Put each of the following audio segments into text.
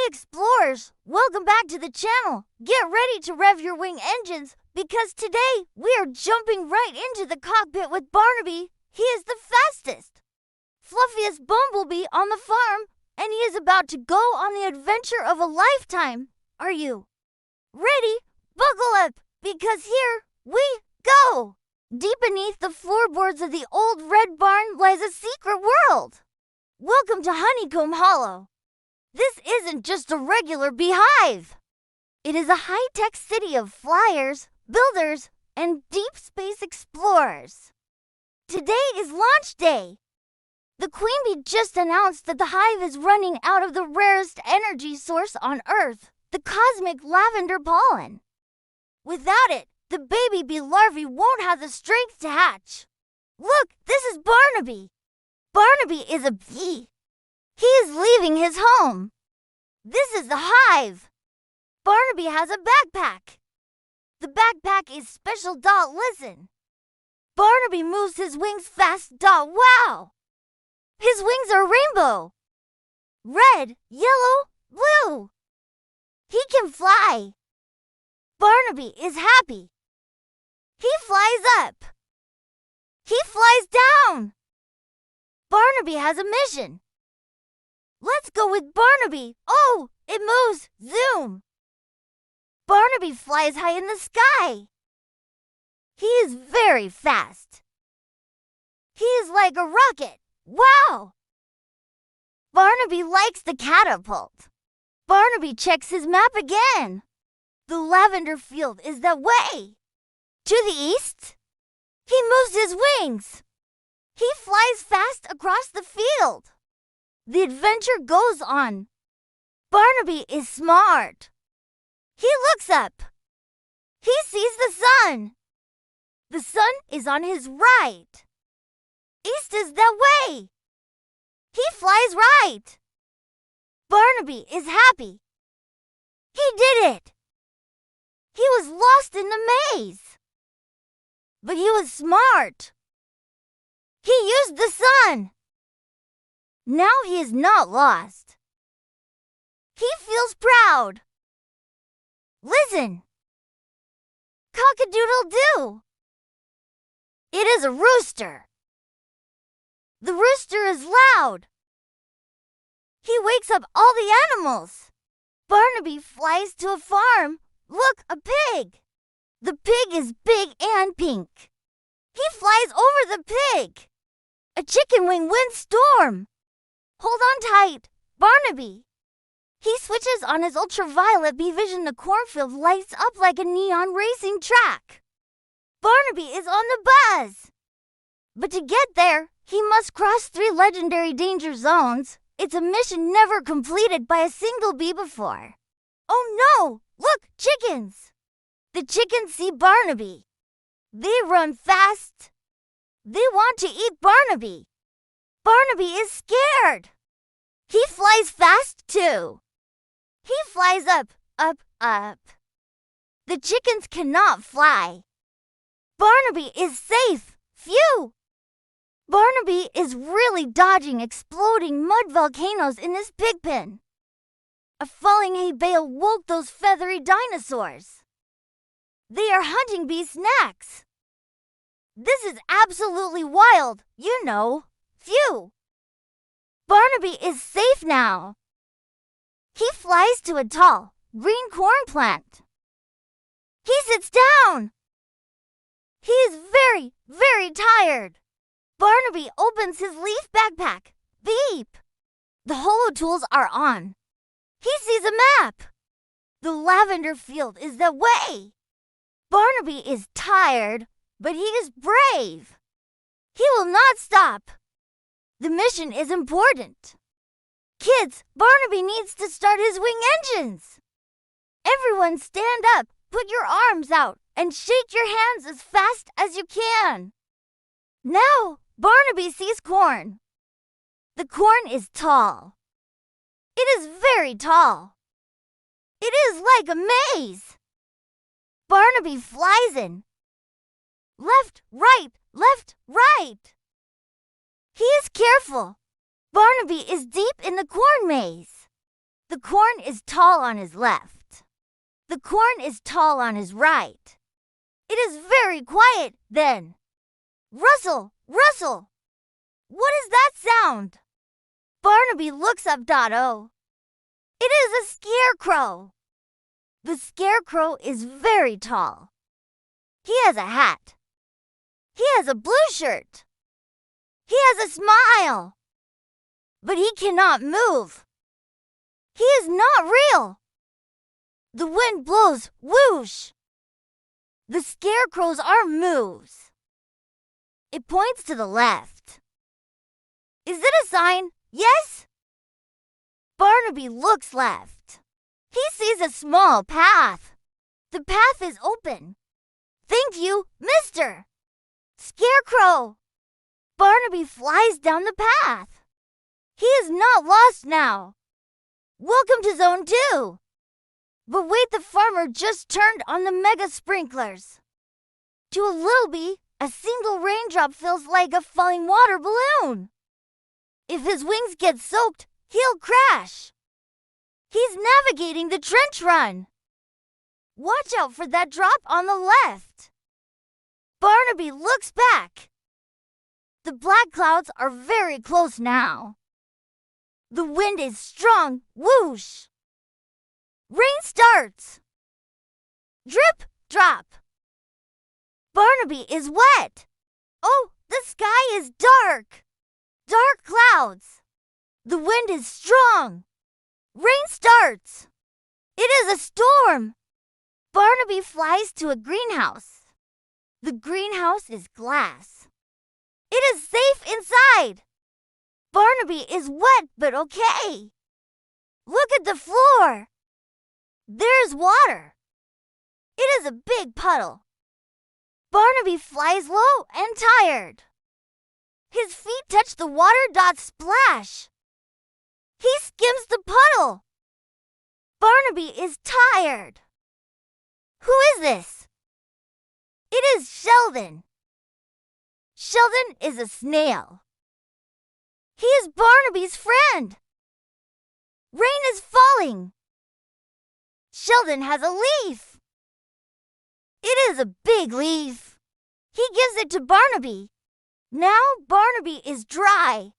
explorers, welcome back to the channel. Get ready to rev your wing engines because today we are jumping right into the cockpit with Barnaby. He is the fastest, fluffiest bumblebee on the farm, and he is about to go on the adventure of a lifetime. Are you ready? Buckle up because here we go. Deep beneath the floorboards of the old red barn lies a secret world. Welcome to Honeycomb Hollow. This isn't just a regular beehive. It is a high-tech city of flyers, builders, and deep space explorers. Today is launch day. The queen bee just announced that the hive is running out of the rarest energy source on Earth, the cosmic lavender pollen. Without it, the baby bee larvae won't have the strength to hatch. Look, this is Barnaby. Barnaby is a bee. He is leaving his home. This is the hive. Barnaby has a backpack. The backpack is special. Listen. Barnaby moves his wings fast. Wow. His wings are rainbow. Red, yellow, blue. He can fly. Barnaby is happy. He flies up. He flies down. Barnaby has a mission. Let's go with Barnaby. Oh, it moves. Zoom. Barnaby flies high in the sky. He is very fast. He is like a rocket. Wow. Barnaby likes the catapult. Barnaby checks his map again. The lavender field is that way. To the east. He moves his wings. He flies fast across the field. The adventure goes on. Barnaby is smart. He looks up. He sees the sun. The sun is on his right. East is that way. He flies right. Barnaby is happy. He did it. He was lost in the maze. But he was smart. He used the sun. Now he is not lost. He feels proud. Listen. Cock-a-doodle-doo. It is a rooster. The rooster is loud. He wakes up all the animals. Barnaby flies to a farm. Look, a pig. The pig is big and pink. He flies over the pig. A chicken wing windstorm. Hold on tight, Barnaby. He switches on his ultraviolet bee vision. The cornfield lights up like a neon racing track. Barnaby is on the buzz. But to get there, he must cross 3 legendary danger zones. It's a mission never completed by a single bee before. Oh no! Look, chickens! The chickens see Barnaby. They run fast. They want to eat Barnaby. Barnaby is scared. He flies fast too. He flies up, up, up. The chickens cannot fly. Barnaby is safe. Phew! Barnaby is really dodging exploding mud volcanoes in this pig pen. A falling hay bale woke those feathery dinosaurs. They are hunting bee snacks. This is absolutely wild, you know. Phew! Barnaby is safe now. He flies to a tall, green corn plant. He sits down. He is very, very tired. Barnaby opens his leaf backpack. Beep! The holo tools are on. He sees a map. The lavender field is that way. Barnaby is tired, but he is brave. He will not stop. The mission is important. Kids, Barnaby needs to start his wing engines. Everyone stand up, put your arms out, and shake your hands as fast as you can. Now, Barnaby sees corn. The corn is tall. It is very tall. It is like a maze. Barnaby flies in. Left, right, left, right. He is careful. Barnaby is deep in the corn maze. The corn is tall on his left. The corn is tall on his right. It is very quiet then. Rustle, rustle. What is that sound? Barnaby looks up. Oh, it is a scarecrow. The scarecrow is very tall. He has a hat. He has a blue shirt. He has a smile. But he cannot move. He is not real. The wind blows whoosh. The scarecrow's arm moves. It points to the left. Is it a sign? Yes? Barnaby looks left. He sees a small path. The path is open. Thank you, Mr. Scarecrow. Barnaby flies down the path. He is not lost now. Welcome to Zone 2. But wait, the farmer just turned on the mega sprinklers. To a little bee, a single raindrop feels like a falling water balloon. If his wings get soaked, he'll crash. He's navigating the trench run. Watch out for that drop on the left. Barnaby looks back. The black clouds are very close now. The wind is strong, whoosh. Rain starts. Drip, drop. Barnaby is wet. Oh, the sky is dark. Dark clouds. The wind is strong. Rain starts. It is a storm. Barnaby flies to a greenhouse. The greenhouse is glass. It is safe inside. Barnaby is wet but okay. Look at the floor. There's water. It is a big puddle. Barnaby flies low and tired. His feet touch the water. Splæʃ. He skims the puddle. Barnaby is tired. Who is this? It is Sheldon. Sheldon is a snail. He is Barnaby's friend. Rain is falling. Sheldon has a leaf. It is a big leaf. He gives it to Barnaby. Now Barnaby is dry.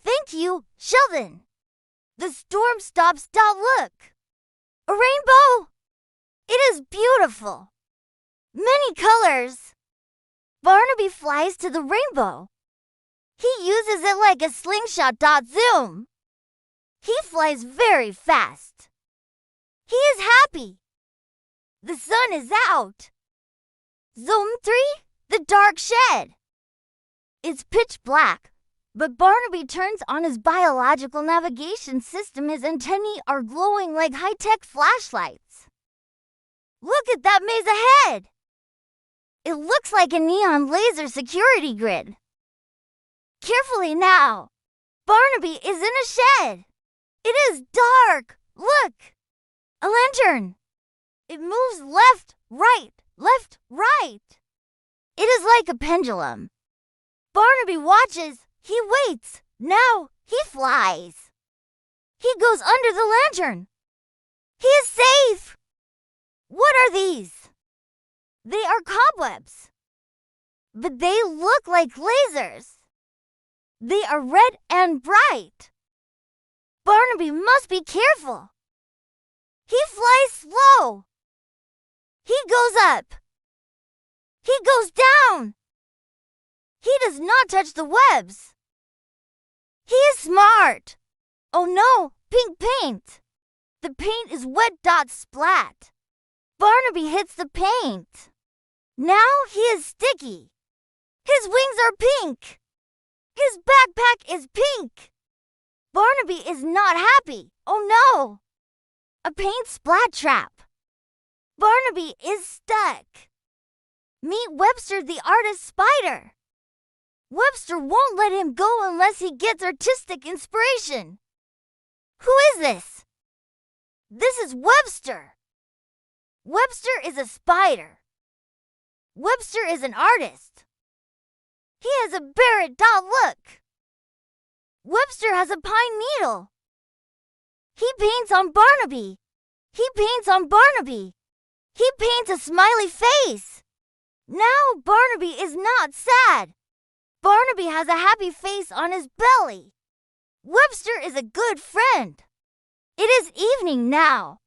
Thank you, Sheldon. The storm stops. Look. A rainbow. It is beautiful. Many colors. Barnaby flies to the rainbow. He uses it like a slingshot. Zoom. He flies very fast. He is happy. The sun is out. Zone 3, the dark shed. It's pitch black, but Barnaby turns on his biological navigation system. His antennae are glowing like high-tech flashlights. Look at that maze ahead. It looks like a neon laser security grid. Carefully now. Barnaby is in a shed. It is dark. Look. A lantern. It moves left, right, left, right. It is like a pendulum. Barnaby watches. He waits. Now he flies. He goes under the lantern. He is safe. What are these? They are cobwebs. But they look like lasers. They are red and bright. Barnaby must be careful. He flies slow. He goes up. He goes down. He does not touch the webs. He is smart. Oh no, pink paint. The paint is wet. Splat. Barnaby hits the paint. Now he is sticky. His wings are pink. His backpack is pink. Barnaby is not happy. Oh no. A paint splat trap. Barnaby is stuck. Meet Webster, the artist spider. Webster won't let him go unless he gets artistic inspiration. Who is this? This is Webster. Webster is a spider. Webster is an artist. He has a barrett. Look. Webster has a pine needle. He paints on Barnaby. He paints on Barnaby. He paints a smiley face. Now Barnaby is not sad. Barnaby has a happy face on his belly. Webster is a good friend. It is evening now.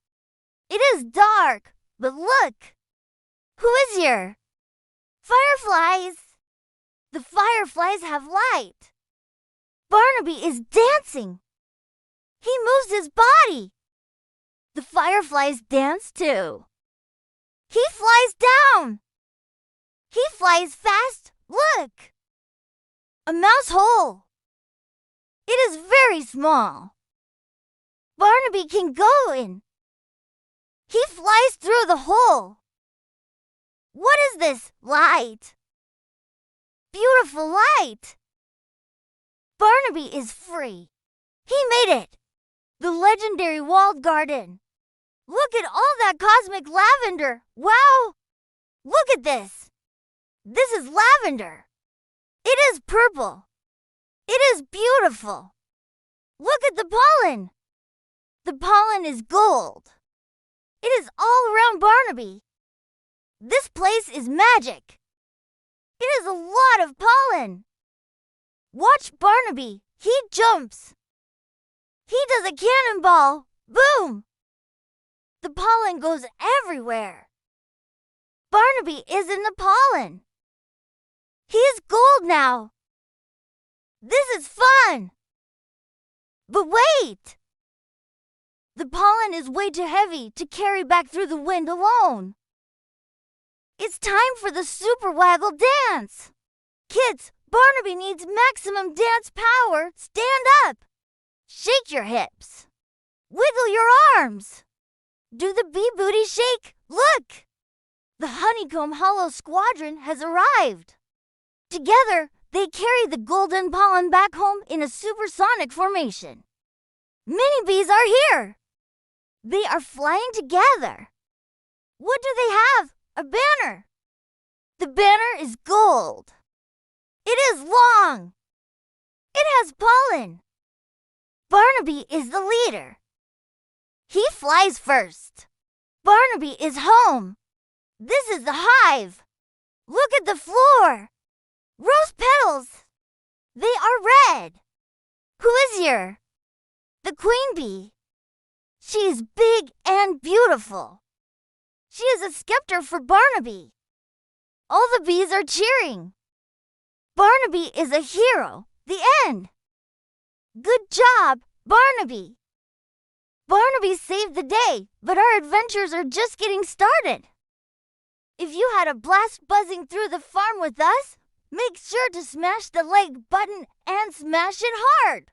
It is dark, but look. Who is here? Fireflies. The fireflies have light. Barnaby is dancing. He moves his body. The fireflies dance too. He flies down. He flies fast. Look. A mouse hole. It is very small. Barnaby can go in. He flies through the hole. What is this light? Beautiful light. Barnaby is free. He made it. The legendary walled garden. Look at all that cosmic lavender. Wow! Look at this. This is lavender. It is purple. It is beautiful. Look at the pollen. The pollen is gold. It is all around Barnaby. This place is magic. It is a lot of pollen. Watch Barnaby. He jumps. He does a cannonball. Boom! The pollen goes everywhere. Barnaby is in the pollen. He is gold now. This is fun. But wait! The pollen is way too heavy to carry back through the wind alone. It's time for the super waggle dance. Kids, Barnaby needs maximum dance power. Stand up. Shake your hips. Wiggle your arms. Do the bee booty shake. Look! The honeycomb hollow squadron has arrived. Together, they carry the golden pollen back home in a supersonic formation. Many bees are here. They are flying together. What do they have? A banner. The banner is gold. It is long. It has pollen. Barnaby is the leader. He flies first. Barnaby is home. This is the hive. Look at the floor. Rose petals. They are red. Who is here? The queen bee. She is big and beautiful. She is a scepter for Barnaby. All the bees are cheering. Barnaby is a hero. The end. Good job, Barnaby. Barnaby saved the day, but our adventures are just getting started. If you had a blast buzzing through the farm with us, make sure to smash the like button and smash it hard.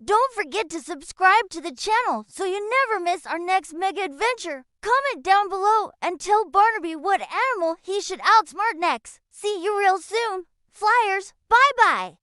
Don't forget to subscribe to the channel so you never miss our next mega adventure. Comment down below and tell Barnaby what animal he should outsmart next. See you real soon. Flyers, bye-bye.